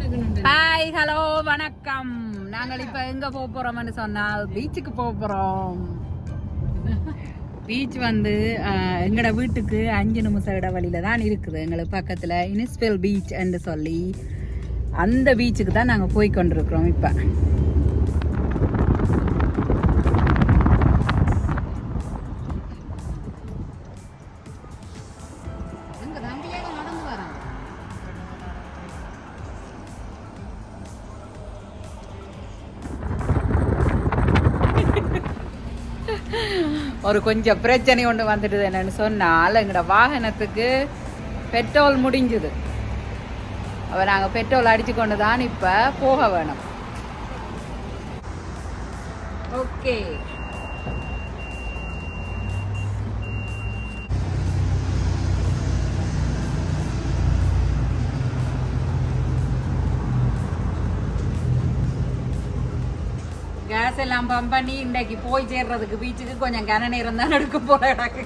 Hi hello வணக்கம். நாங்கள் இப்போ எங்கே போக போகிறோம்னு சொன்னால் பீச்சுக்கு போக போகிறோம். பீச் வந்து எங்களோட வீட்டுக்கு 5 நிமிஷம் இடைவெளியில் தான் இருக்குது. எங்களுக்கு பக்கத்தில் இனிஸ்பெல் பீச் என்று சொல்லி அந்த பீச்சுக்கு தான் நாங்கள் போய் கொண்டிருக்கிறோம். இப்போ ஒரு கொஞ்சம் பிரச்சனை ஒன்று வந்துடுது. என்னன்னு சொன்னால் எங்களோட வாகனத்துக்கு பெட்ரோல் முடிஞ்சுது. அப்போ நாங்கள் பெட்ரோல் அடித்து கொண்டு தான் இப்போ போக வேணும். ஓகே, கேஸ் எல்லாம் பம்ப் பண்ணி இன்றைக்கு போய் சேர்றதுக்கு பீச்சுக்கு கொஞ்சம் கன நேரம் தான் எடுக்க போற எனக்கு.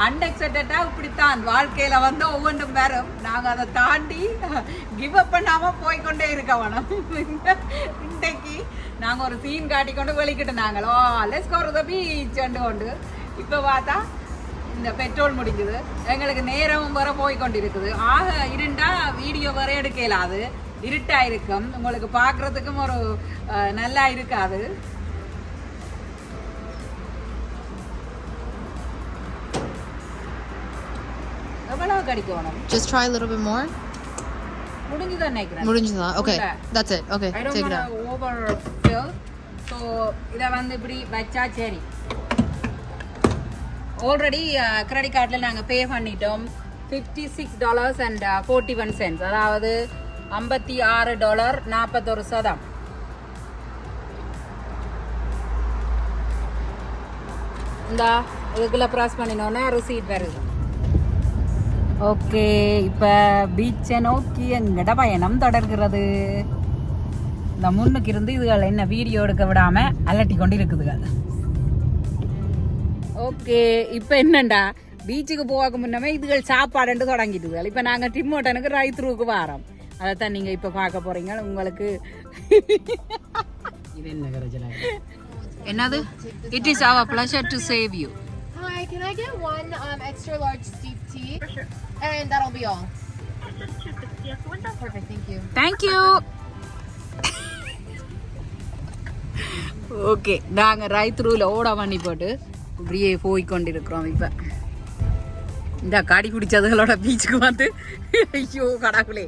அன்எக்ஸ்பெக்டடா இப்படித்தான் வாழ்க்கையில வந்து ஒவ்வொன்றும் வரும். நாங்க அதை தாண்டி கிவ் அப் பண்ணாம போய்கொண்டே இருக்க வேணும். இன்றைக்கு நாங்க ஒரு சீன் காட்டி கொண்டு வெளிக்கிட்டு நாங்களோ let's go to the beach கொண்டு இப்ப பார்த்தா இந்த பெட்ரோல் முடிஞ்சது. எங்களுக்கு நேரமும் வர போய் கொண்டு இருக்குது. ஆக இருண்டா வீடியோ வர எடுக்க இயலாது. இருட்டா இருக்கும், உங்களுக்கு பாக்குறதுக்கும் ஒரு நல்லா இருக்காது. எவ்வளவு கிடைக்கணும்? Just try a little bit more. முடிஞ்சதா நினைக்கிறேன். முடிஞ்சதா? Okay, that's it. Okay, take it out. Overfill. So இத வந்து இப்படி வச்சா சரி. ஆல்ரெடி கிரெடிட் கார்டில் நாங்கள் பே பண்ணிட்டோம் $56.41. அதாவது $56.41. இந்த இதுக்குள்ள ப்ராஸ் பண்ணினோன்னே ரிசீட் வருது. ஓகே, இப்போ பீச்சை நோக்கி எங்கட பயணம் தொடர்கிறது. இந்த முன்னுக்கு இருந்து இதுகள் என்ன வீடியோ எடுக்க விடாம அலட்டி கொண்டு இருக்குதுகள். ஓகே, இப்போ என்னண்டா பீச்சுக்கு போக முன்னமே இதுகள் சாப்பாடுன்னு தொடங்கிட்டுதுகள். இப்போ நாங்கள் டிம்மோட்டனுக்கு ரைத்ரூக்கு வரோம். அதைத்தான் நீங்கள் இப்போ பார்க்க போறீங்க. உங்களுக்கு இது என்ன என்னது? It is our pleasure to save you. Hi, can I get one extra large steep tea? Sure. And that'll be all. Perfect, thank you. Thank you. Okay, நாங்கள் ரைத்ரூவில் ஓட பண்ணி போட்டு இப்படியே போய் கொண்டிருக்கிறோம். இப்போ இந்த காடி குடிச்சதுகளோட பீச்சுக்கு வந்து ஐயோ கடவுளே.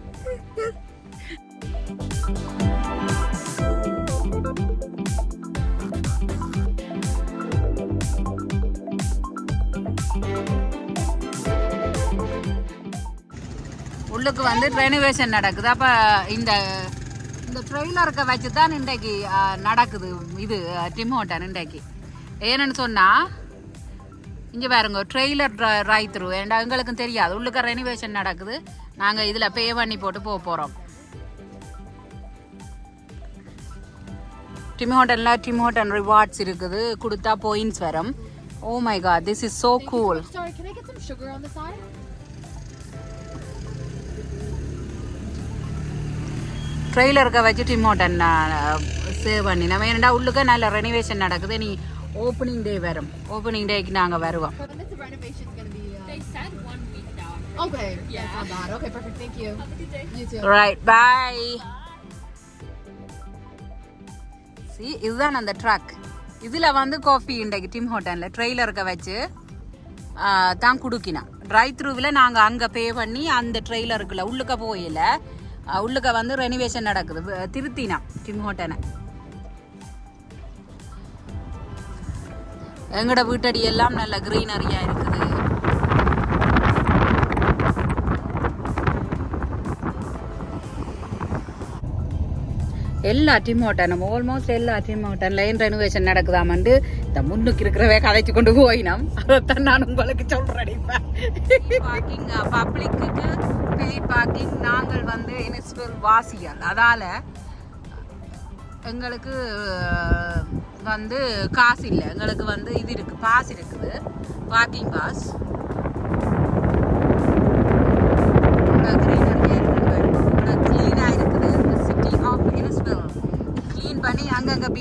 உள்ளுக்கு வந்து ரெனோவேஷன் நடக்குது. அப்போ இந்த ட்ரெய்லருக்கு வச்சு தான் இன்றைக்கு நடக்குது இது டிம் ஹோட்டன் இன்றைக்கு. ஏன்னு சொன்னால் இங்கே பாருங்க, ட்ரெய்லர் ரைட் த்ரூ. ஏன்டா எங்களுக்கும் தெரியாது, உள்ளுக்க ரெனோவேஷன் நடக்குது. நாங்கள் இதில் பே பண்ணி போட்டு போக போகிறோம். டிம் ஹோட்டன் ரிவார்ட்ஸ் இருக்குது, கொடுத்தா பாயிண்ட்ஸ் வரும். Oh my God, this is so cool. ட்ரெய்லருக்கு வச்சு டிம் ஹோட்டன் சேவ் பண்ணி நம்ம ஏன்டா உள்ளுக்க நல்ல ரெனோவேஷன் நடக்குது. நீ ஓப்பனிங் டே வரும். ஓப்பனிங் டேக்கு நாங்கள் வருவோம். Okay, yeah. That's not bad. Okay, perfect. Thank you. You too. Right, bye. See, இதுதான் அந்த ட்ரக். இதில் வந்து காஃபி இன்றைக்கு டிம் ஹோட்டலில் ட்ரெய்லருக்கு வச்சு தான் குடுக்கினா. ட்ரைவ் த்ரூவில் நாங்கள் அங்கே பே பண்ணி அந்த ட்ரெய்லருக்குள்ள உள்ளுக்க போயில உள்ளுக்க வந்து ரெனோவேஷன் நடக்குது. திருத்தினா டிம் ஹோட்டனை. எங்களோட வீட்டடி எல்லாம் நல்ல கிரீனரியா இருக்குது. எல்லா டிம் ஹோட்டனும் ஆல்மோஸ்ட் எல்லா டிம் ஹோட்டன்லையும் ரெனோவேஷன் நடக்குதாமண்டு இந்த முன்னுக்கு இருக்கிறவே கதைச்சு கொண்டு போயினோம். அதைத்தான் நான் உங்களுக்கு சொல்றேன். பார்க்கிங் பப்ளிக்கு ஃப்ரீ பார்க்கிங். நாங்கள் வந்து இனிஸ்பெல் வாசிகள், அதால எங்களுக்கு வந்து காசு இல்லை. எங்களுக்கு வந்து இது இருக்குது, பாஸ் இருக்குது, பார்க்கிங் பாஸ். கிரீனரியாக இருக்குது.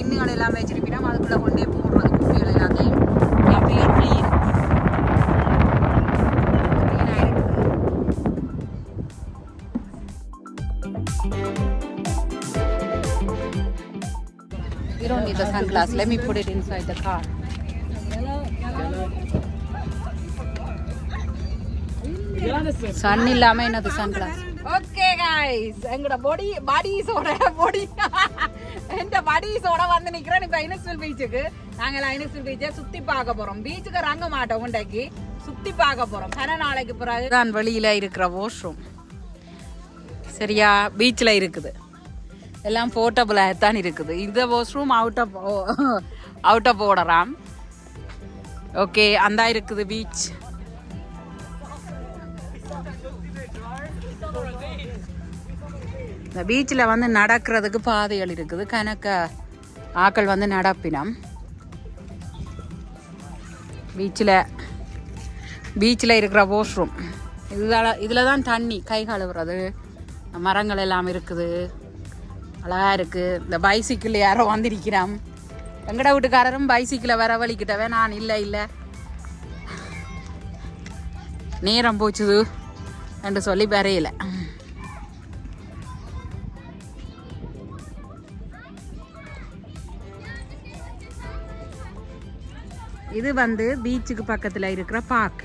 பின்னுகள் எல்லாம் வச்சிருப்பினா அதுக்குள்ள கொண்டே போடுறது குப்பிகள் எல்லாத்தையும் அப்படியே clean You don't need the sunglasses. Let me put it inside the car. Sun இல்லாம என்னது sunglass? Okay guys, எங்கட பாடிஸோட எந்த பாடிஸோட வந்து நிக்கிறேன் இப்ப ஐனஸ்வில் பீச்சுக்கு. நாங்க ஐனஸ்வில் பீச்சை சுத்தி பார்க்க போறோம். பீச்சுக்கு இறங்க மாட்டோம் இன்றைக்கு, சுத்தி பார்க்க போறோம். கன நாளைக்கு பிறகு தான் வெளியில இருக்கிற வாஷ்ரூம் சரியா பீச்சில் இருக்குது. எல்லாம் போர்ட்டபுளாக தான் இருக்குது. இந்த வாஷ்ரூம் அவுட் ஆஃப் ஓடராம். ஓகே அந்த இருக்குது பீச். இந்த பீச்சில் வந்து நடக்கிறதுக்கு பாதைகள் இருக்குது. கணக்க ஆக்கள் வந்து நடப்பினம். பீச்சில் இருக்கிற வாஷ்ரூம் இதில் தான் தண்ணி கை கழுவுறது. மரங்கள் எல்லாம் இருக்குது, அழகா இருக்கு. இந்த பைசிக்கிள் யாரோ வந்திருக்கிறான். எங்கட வீட்டுக்காரரும் பைசிக்கிளை வரவழிக்கிட்டவே நான் இல்லை நேரம் போச்சுது என்று சொல்லி வரையில. இது வந்து பீச்சுக்கு பக்கத்தில் இருக்கிற பார்க்.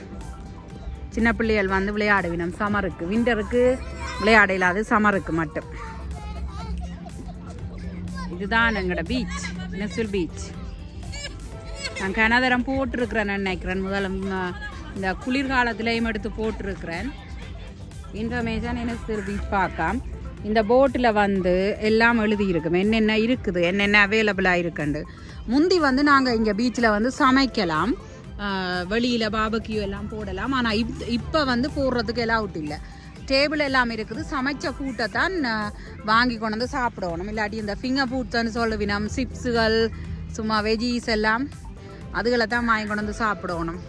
சின்ன பிள்ளைகள் வந்து விளையாடுவினம். சமருக்கு விண்டருக்கு விளையாட இல்லாது சமருக்கு மட்டும். இதுதான் எங்களோட பீச், நெஸ்வில் பீச். நான் கனதரம் போட்டிருக்கிறேன் நினைக்கிறேன். முதல்ல இந்த குளிர்காலத்திலையும் எடுத்து போட்டிருக்கிறேன். இன்ஃபர்மேஷன் நெஸ்வில் பீச் பார்க்கலாம். இந்த போட்டில் வந்து எல்லாம் எழுதியிருக்கும் என்னென்ன இருக்குது, என்னென்ன அவைலபிளாக இருக்குண்டு. முந்தி வந்து நாங்கள் இங்கே பீச்சில் வந்து சமைக்கலாம், வெளியில் பாபக்யூ எல்லாம் போடலாம். ஆனால் இப்போ வந்து போடுறதுக்கு எல்லாம் அவுட் இல்லை. டேபிள் எல்லாம் இருக்குது. சமைச்ச ஃபுட்டை தான் வாங்கி கொண்டு வந்து சாப்பிடணும். இல்லாட்டி இந்த ஃபிங்கர் ஃபுட்ஸ்ன்னு சொல்லுவினம், சிப்ஸுகள், சும்மா வெஜ்ஜீஸ் எல்லாம் அதுகளை தான் வாங்கி கொண்டு வந்து சாப்பிடணும்.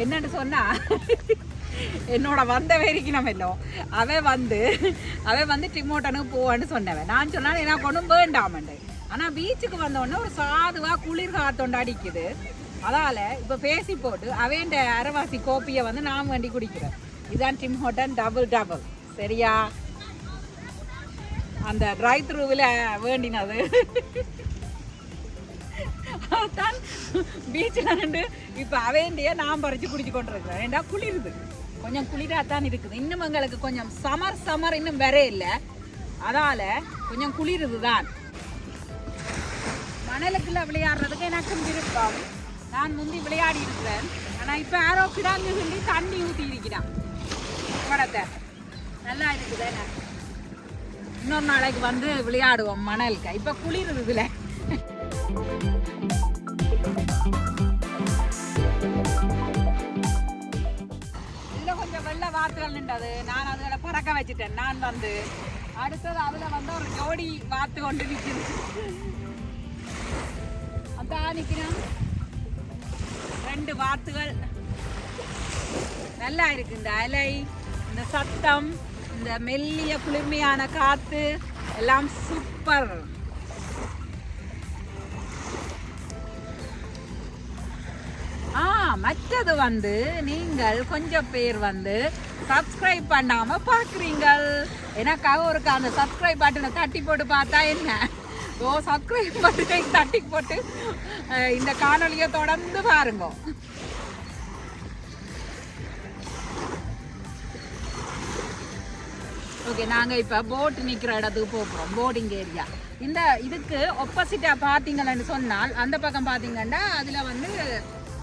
என்னன்னு சொன்னா என்னோட வந்த வேறிக்கணுமல்லோ அவன் வந்து டிமோட்டனுக்கு போவான்னு சொன்னவன். நான் சொன்னாலும் என்ன கொண்டும் வேண்டாமண்டு. ஆனால் பீச்சுக்கு வந்தோடனே ஒரு சாதுவா குளிர் காத்தொண்டு அடிக்குது. அதால இப்போ பேசி போட்டு அவன் அரைவாசி கோப்பியை வந்து நான் வேண்டி குடிக்கிறேன். இதுதான் டிம் ஹோட்டன் டபுள் சரியா? அந்த ட்ரை த்ரூவில் வேண்டினது தான் பீச்சில் நின்று இப்போ அவேண்டிய நான் பறித்து குடிச்சு கொண்டு இருக்கிறேன். ஏண்டா குளிருது, கொஞ்சம் குளிராக தான் இருக்குது. இன்னும் எங்களுக்கு கொஞ்சம் சமர் இன்னும் வரே இல்லை. அதால் கொஞ்சம் குளிருது தான். மணலுக்குள்ள விளையாடுறதுக்கு எனக்கும் விருப்பம். நான் முந்தி விளையாடி இருக்கிறேன். ஆனால் இப்போ யாரோ கிடாங்க சொல்லி தண்ணி ஊற்றி இருக்கிறான் குடத்தை. நல்லா இருக்குது. என்ன இன்னொரு நாளைக்கு வந்து விளையாடுவோம் மணலுக்கு. இப்போ குளிருது இதில். வாத்துகள் நின்றது. நான் அதுல பறக்க வச்சுட்டேன். நான் வந்து அடுத்தது அதுல வந்து ஒரு ஜோடி வாத்து கொண்டு நிற்குது. அதான் நிற்கிறேன். 2 வாத்துகள். நல்லா இருக்கு. இந்த அலை, இந்த சத்தம், இந்த மெல்லிய குளிர்மையான காத்து எல்லாம் சூப்பர். மற்றது வந்து நீங்கள் கொஞ்சம் பேர் வந்து சப்ஸ்கிரைப் பண்ணாம பாக்குறீங்கள். எனக்காக ஒரு அந்த சப்ஸ்கிரைப் பட்டனை தட்டி போட்டு பார்த்தா என்ன? சப்ஸ்கிரைப் பட்டனை தட்டி போட்டு இந்த காணொலியை தொடர்ந்து பாருங்க. ஓகே, நாங்க இப்ப போட் நிக்கிற இடத்துக்கு போகிறோம். Boarding area. இந்த இதுக்கு ஆப்போசிட்டா பாத்தீங்கன்னு சொன்னால் அந்த பக்கம் பாத்தீங்கன்னா அதுல வந்து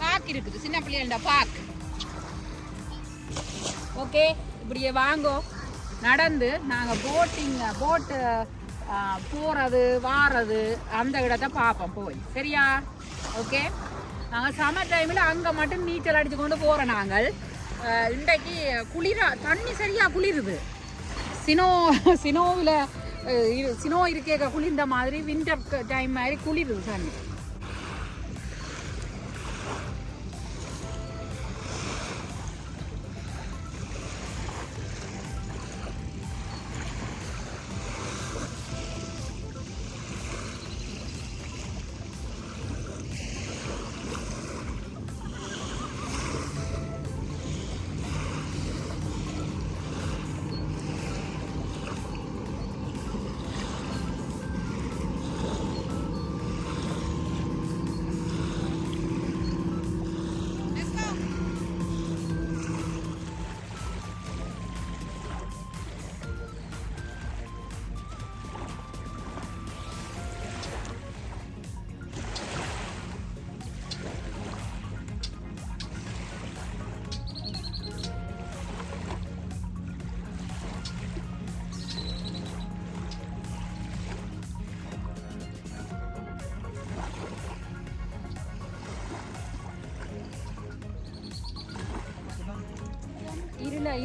பார்க் இருக்குது, சின்ன பிள்ளைகளோட பார்க். ஓகே, இப்படியே வாங்கோ நடந்து நாங்கள் போட்டு போகிறது வாரது அந்த இடத்த பார்ப்போம் போய். சரியா? ஓகே, நாங்கள் சம்மர் டைமில் அங்கே மட்டும் நீச்சல் அடித்து கொண்டு போகிறோம். நாங்கள் இன்றைக்கு குளிரா தண்ணி சரியாக குளிருது. சினோவில் சினோ இருக்கேக்க குளிர்ந்த மாதிரி வின்டர் டைம் மாதிரி குளிருது தண்ணி.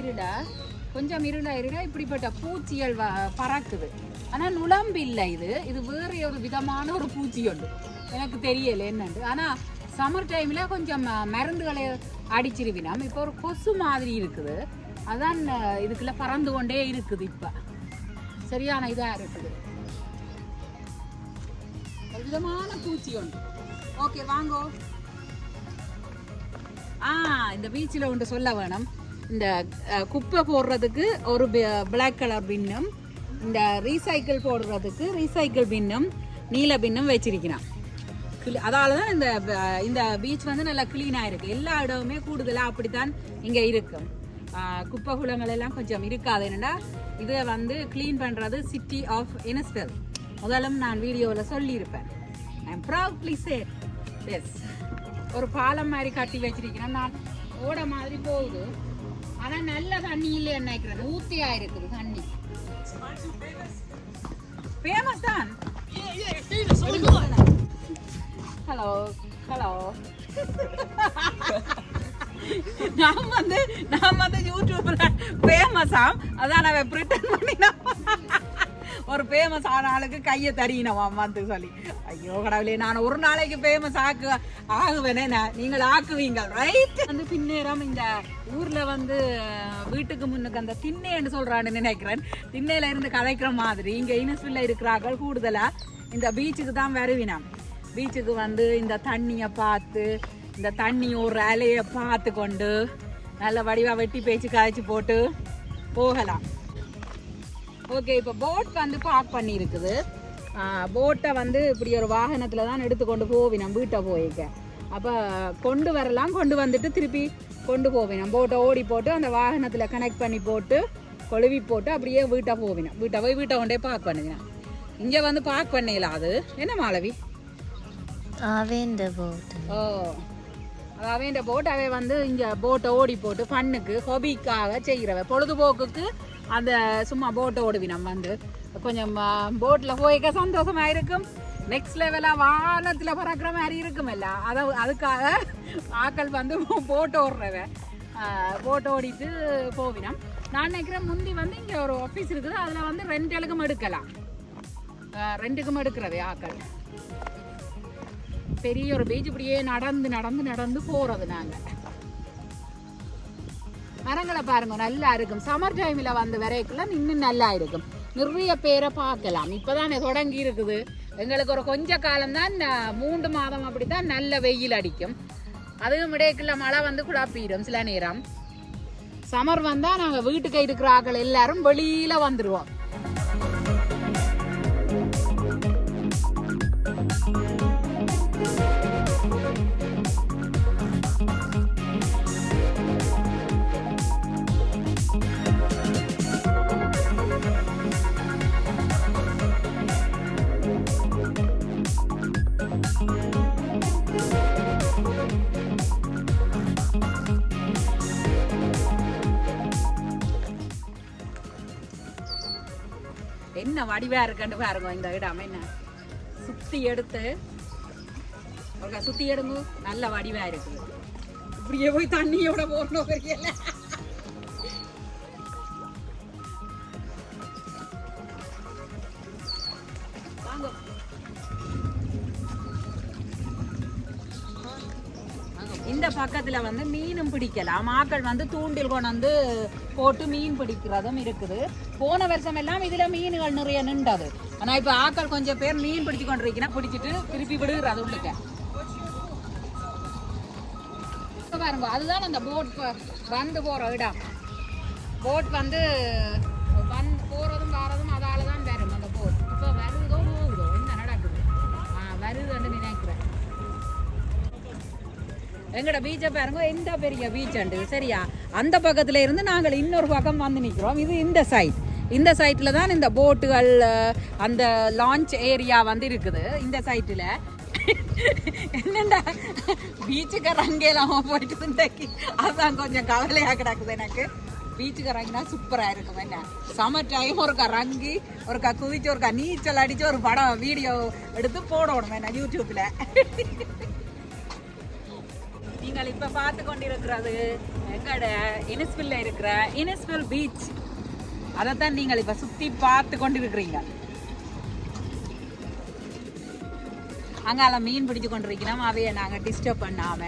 இருடா கொஞ்சம் இருடா இப்படிப்பட்ட பூச்சிகள் பறக்குது. ஆனால் நுழம்பு இல்லை, இது வேறு ஒரு விதமான ஒரு பூச்சி உண்டு, எனக்கு தெரியல என்னண்டு. ஆனால் சம்மர் டைமில் கொஞ்சம் மருந்துகளை அடிச்சிருவினோம். இப்போ ஒரு கொசு மாதிரி இருக்குது, அதான் இதுக்குள்ள பறந்து கொண்டே இருக்குது. இப்போ சரியான இதாக இருக்குது, ஒரு விதமான பூச்சி உண்டு. ஓகே வாங்கோ. இந்த பீச்சில் ஒன்று சொல்ல வேணும். இந்த குப்பை போடுறதுக்கு ஒரு பிளாக் கலர் பின்னும், இந்த ரீசைக்கிள் போடுறதுக்கு ரீசைக்கிள் பின்னும் நீல பின்னும் வச்சிருக்கிறான். அதால தான் இந்த பீச் வந்து நல்லா க்ளீனாக இருக்குது. எல்லா இடமுமே கூடுதலாக அப்படித்தான் இங்கே இருக்கும். குப்பை குளங்கள் எல்லாம் கொஞ்சம் இருக்காது. என்னென்னா இதை வந்து க்ளீன் பண்ணுறது சிட்டி ஆஃப் இன்னிஸ்ஃபெல். முதலும் நான் வீடியோவில் சொல்லியிருப்பேன். I am proudly said yes. ஒரு பாலம் மாதிரி கட்டி வச்சிருக்கிறேன். நான் ஓட மாதிரி போகுது, ஆனால் நல்ல தண்ணி இல்லை நினைக்கிறேன். ஊத்தியா இருக்குது தண்ணி. ஃபேமஸ் தான். ஹலோ நான் வந்து யூடியூப்ல ஃபேமஸா, அதான் நான் பிரிட்டன் பண்ணினா ஒரு ஃபேமஸ் ஆன ஆளுக்கு கையை தடியினவாம் வந்து சொல்லி. ஐயோ கடவுளே, நான் ஒரு நாளைக்கு ஃபேமஸ் ஆகுவேனே. நீங்கள் ஆக்குவீங்க ரைட். வந்து பின்னேரம் இந்த ஊர்ல வந்து வீட்டுக்கு முன்னுக்கு அந்த திண்ணைன்னு சொல்றான்னு நினைக்கிறேன். திண்ணையில இருந்து கதைக்கிற மாதிரி இங்க இனஸ்வில்ல இருக்கிறார்கள் கூடுதலா இந்த பீச்சுக்கு தான் வருவினாம். பீச்சுக்கு வந்து இந்த தண்ணியை பார்த்து, இந்த தண்ணி ஒரு அலையை பார்த்து கொண்டு நல்ல வடிவா வெட்டி பேச்சு காய்ச்சி போட்டு போகலாம். ஓகே, இப்போ போட் வந்து பார்க் பண்ணி இருக்குது. போட்டை வந்து இப்படி ஒரு வாகனத்தில் தான் எடுத்துக்கொண்டு போவினோம் வீட்டை போயிக்க. அப்போ கொண்டு வரலாம், கொண்டு வந்துட்டு திருப்பி கொண்டு போவினோம். போட்டை ஓடி போட்டு அந்த வாகனத்தில் கனெக்ட் பண்ணி போட்டு கொழுவி போட்டு அப்படியே வீட்டை போவினோம். வீட்டை கொண்டே பார்க் பண்ணுவினோம். இங்கே வந்து பார்க் பண்ணலாம். அது என்ன மாலவி? அவேண்ட போட். அவேண்ட போட். அவை வந்து இங்கே போட்டை ஓடி போட்டு ஃபன்னுக்கு ஹாபிக்காக செய்கிறவ, பொழுதுபோக்குக்கு அந்த சும்மா போட்டை ஓடுவி. நம்ம வந்து கொஞ்சம் போட்டில் போய்க்க சந்தோஷமா இருக்கும். நெக்ஸ்ட் லெவலாக வானத்தில் பறக்கிற மாதிரி இருக்கும் எல்லாம். அதுக்காக ஆக்கள் வந்து போட்டை ஓடுறவ, போட்டை ஓடிட்டு போவினோம். நான் நினைக்கிறேன் முந்தி வந்து இங்கே ஒரு ஆஃபீஸ் இருக்குது, அதில் வந்து ரெண்டுக்கும் எடுக்கலாம். ரெண்டுக்கும் எடுக்கிறவே ஆக்கள். பெரிய ஒரு பீச். இப்படியே நடந்து நடந்து நடந்து போகிறது. நாங்கள் மரங்களை பாருங்க, நல்லா இருக்கும். சம்மர் டைமில் வந்து வரைக்குள்ள இன்னும் நல்லா இருக்கும். நிறைய பேரை பார்க்கலாம். இப்போதான் தொடங்கி இருக்குது. எங்களுக்கு ஒரு கொஞ்ச காலம்தான், 3 மாதம் அப்படித்தான் நல்ல வெயில் அடிக்கும். அதுவும் இடைக்குள்ள மழை வந்து குழப்பிடும் சில நேரம். சம்மர் வந்தால் நாங்கள் வீட்டுக்கு இருக்கிற ஆக்கள் எல்லாரும் வெளியில் வந்துடுவோம். என்ன வடிவா இருக்குன்னு பாருங்க. இந்த இடம் என்ன சுத்தி எடுத்து சுத்தி எடுங்க, நல்ல வடிவா இருக்குது. இப்படியே போய் தண்ணியோட போறணும் தெரியல. இந்த பக்கத்துல வந்து மீனும் பிடிக்கலாம். ஆக்கள் வந்து தூண்டில் கொண்டு வந்து போட்டு மீன் பிடிக்கிறதும் இருக்குது. போன வருஷம் எல்லாம் இதுல மீன்கள் நிறைய நின்றது. ஆனா இப்ப ஆக்கள் கொஞ்சம் பேர் மீன் பிடிச்சு கொண்டிருக்கீங்கன்னா பிடிச்சிட்டு திருப்பி விடுகிறது உள்ளுக்க. பாருங்க, அதுதான் அந்த போட் வந்து போற இடம். போட் வந்து போறதும் வாரதும் அதாலதான் வரும் அந்த போட். இப்ப வருதோ போகுதோ என்ன நடக்குது? வருதுன்னு நினைக்கிறேன். எங்கட பீச்சை பாருங்க, எந்த பெரிய பீச் உண்டு சரியா. அந்த பக்கத்துல இருந்து நாங்கள் இன்னொரு பக்கம் வந்து நிற்கிறோம். இது இந்த சைட். இந்த சைட்ல தான் இந்த போட்டுகள் அந்த லான்ச் ஏரியா வந்து இருக்குது. இந்த சைட்டில் என்னண்டா பீச்சுக்கு ரங்கேலாம போயிட்டு இருந்தேக்கி அதுதான் கொஞ்சம் கவலையாக கிடக்குது எனக்கு. பீச்சுக்கு ரங்கினா சூப்பராக இருக்கும். என்ன சம்மர் டைம் ஒருக்கா ரங்கி ஒருக்கா குதிச்சு ஒருக்கா நீச்சல் அடிச்சு ஒரு படம் வீடியோ எடுத்து போடணும் என்ன யூடியூப்ல. நீங்கள் இப்ப பார்த்து கொண்டிருக்கிறது எங்கட இனிஸ்வில்ல இருக்கிற இனிஸ்வில் பீச். அதைத்தான் நீங்கள் இப்ப சுத்தி பார்த்து கொண்டிருக்கிறீங்க. அங்கால மீன் பிடிச்சு கொண்டிருக்கிறோம். அவைய நாங்க டிஸ்டர்ப் பண்ணாம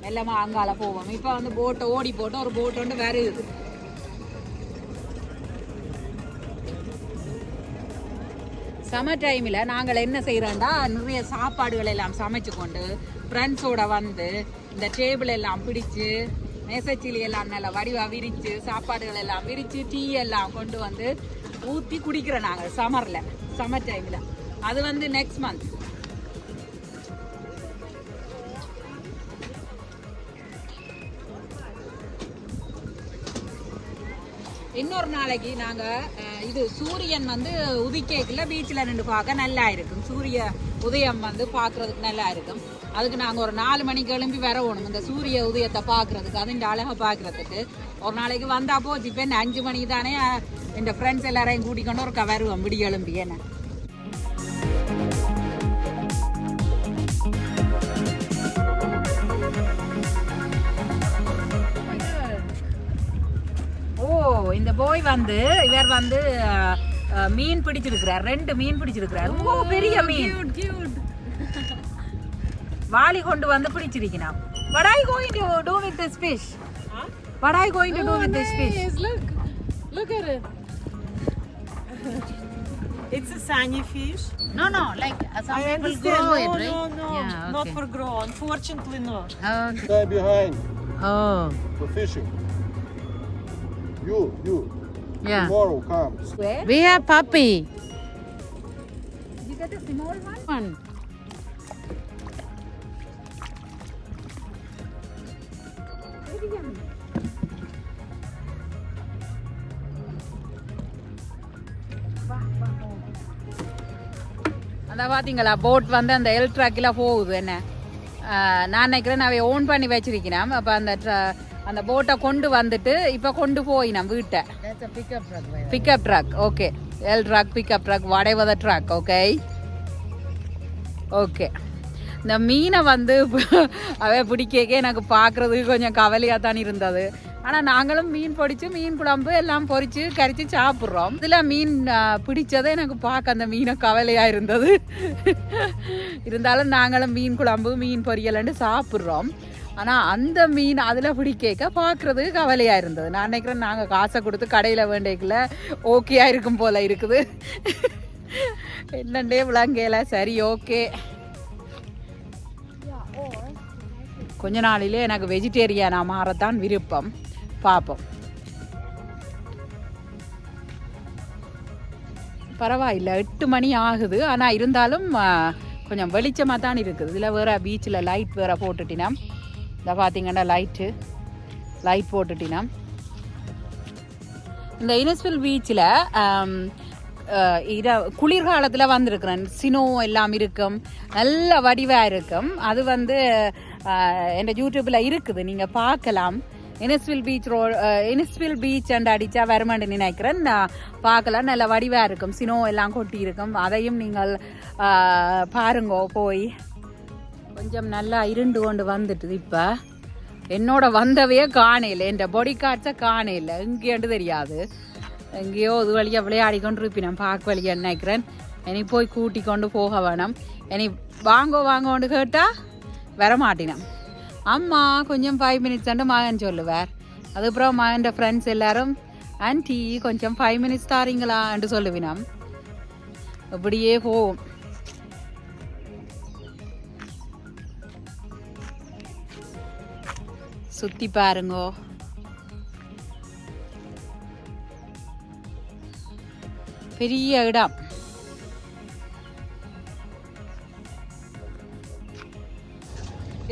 எல்லாமே அங்கால போவோம். இப்ப வந்து போட்டை ஓடி போட்டு ஒரு போட் ஒன்று வருது. சம்மர் டைமில் நாங்கள் என்ன செய்கிறோம்டா நிறைய சாப்பாடுகள் எல்லாம் சமைச்சு கொண்டு ஃப்ரெண்ட்ஸோட வந்து இந்த டேபிள் எல்லாம் பிடிச்சு மேசச்சிலி எல்லாம் நல்லா வடிவா விரிச்சு சாப்பாடுகள் எல்லாம் விரிச்சு டீ எல்லாம் கொண்டு வந்து ஊற்றி குடிக்கிறோம் நாங்கள் சம்மர் டைமில். அது வந்து நெக்ஸ்ட் மந்த். இன்னொரு நாளைக்கு நாங்கள் இது சூரியன் வந்து உதிக்கேக்கில் பீச்சில் நின்று பார்க்க நல்லா இருக்கும். சூரிய உதயம் வந்து பார்க்குறதுக்கு நல்லா இருக்கும். அதுக்கு நாங்கள் ஒரு 4 மணிக்கு எழும்பி வரணும் இந்த சூரிய உதயத்தை பார்க்குறதுக்கு. அது இந்த அழகை பார்க்குறதுக்கு ஒரு நாளைக்கு வந்தால் போச்சு. இப்போ 5 மணிக்கு தானே இந்த ஃப்ரெண்ட்ஸ் எல்லாரையும் கூட்டிக்கொண்டு ஒரு வருவோம் விடிய எழும்பி. என்ன இந்த போய் வந்து இவர் வந்து மீன் பிடிச்சிருக்கிறார். 2 மீன் பிடிச்சிருக்கிறார். ரொம்ப பெரிய மீன் வாளி கொண்டு வந்து பிடிச்சிருக்கிறான். What are you going to do with this fish? Huh? What are you going to do with this fish? Look at it. It's a sandy fish. No, like some people grow it, right? No, yeah, okay. not for grow. Unfortunately, no. Okay. Stay behind Oh. for fishing. You. Yeah. Tomorrow come. Where? We have puppy. You got a small one? அந்த பார்த்தீங்களா boat வந்து அந்த L ட்ராக்கில் போகுது. என்ன நான் நினைக்கிறேன் நான் own பண்ணி வச்சிருக்கிறேன். அப்போ அந்த போட்டை கொண்டு வந்துட்டு இப்போ கொண்டு போயினோம் வீட்டை. Pickup truck okay. எல் truck pickup truck whatever the truck. Okay இந்த மீனை வந்து அவை பிடிக்கே எனக்கு பார்க்குறதுக்கு கொஞ்சம் கவலையாக தான் இருந்தது. ஆனால் நாங்களும் மீன் பொடிச்சு மீன் குழம்பு எல்லாம் பொரிச்சு கறிச்சு சாப்பிட்றோம். இதில் மீன் பிடிச்சதை எனக்கு பார்க்க அந்த மீனை கவலையாக இருந்தது. இருந்தாலும் நாங்களும் மீன் குழம்பு மீன் பொரியலன்னு சாப்பிட்றோம். ஆனால் அந்த மீன் அதில் பிடிக்க பார்க்குறதுக்கு கவலையாக இருந்தது. நான் நினைக்கிறேன் நாங்கள் காசை கொடுத்து கடையில் வேண்டியக்குள்ள ஓகேயா இருக்கும் போல் இருக்குது. என்னண்டே விளங்கல. சரி ஓகே. கொஞ்ச நாளிலே எனக்கு வெஜிடேரியனாக மாறத்தான் விருப்பம். பார்ப்போம். பரவாயில்ல 8 மணி ஆகுது. ஆனால் இருந்தாலும் கொஞ்சம் வெளிச்சமாக தான் இருக்குது. இதில் வேறு பீச்சில் லைட் வேறு போட்டுட்டினோம். இதை பார்த்தீங்கன்னா லைட் போட்டுட்டினோம். இந்த இனிஸ்வில் பீச்சில் இதை குளிர்காலத்தில் வந்திருக்கிறேன். சினோ எல்லாம் இருக்கும், நல்ல வடிவாக இருக்கும். அது வந்து என் யூடியூப்பில் இருக்குது, நீங்கள் பார்க்கலாம். இனிஸ்வில் பீச் அண்ட் அடித்தா வருமானு நினைக்கிறேன். பார்க்கலாம், நல்ல வடிவாக இருக்கும். சினோ எல்லாம் கொட்டி இருக்கும். அதையும் நீங்கள் பாருங்கோ போய். கொஞ்சம் நல்லா இருண்டு கொண்டு வந்துட்டு இப்போ என்னோட வந்தவையே காணையில் என் பாடி கார்ட்ஸை காணையில் எங்கேன்னு தெரியாது எங்கேயோ இது வழியாக விளையாடி கொண்டு இருப்பினேன் பார்க்க வழியாக நினைக்கிறேன் இனி போய் கூட்டி கொண்டு போக வேணும் இனி வாங்கோன்னு கேட்டால் வரமாட்டினேன் அம்மா கொஞ்சம் 5 மினிட்ஸ் மகன் சொல்லுவார் அதுக்கப்புறம் மகன் ஃப்ரெண்ட்ஸ் எல்லாரும் ஆன்டி கொஞ்சம் 5 மினிட்ஸ் தாரீங்களா என்று சொல்லுவினோம் அப்படியே போவோம் சுற்றி பாருங்கோ பெரிய இடம்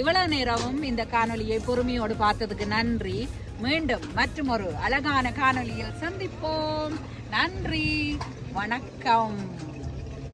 இவ்வளவு நேரமும் இந்த காணொளியை பொறுமையோடு பார்த்ததுக்கு நன்றி மீண்டும் மற்றும் ஒரு அழகான காணொளியில் சந்திப்போம் நன்றி வணக்கம்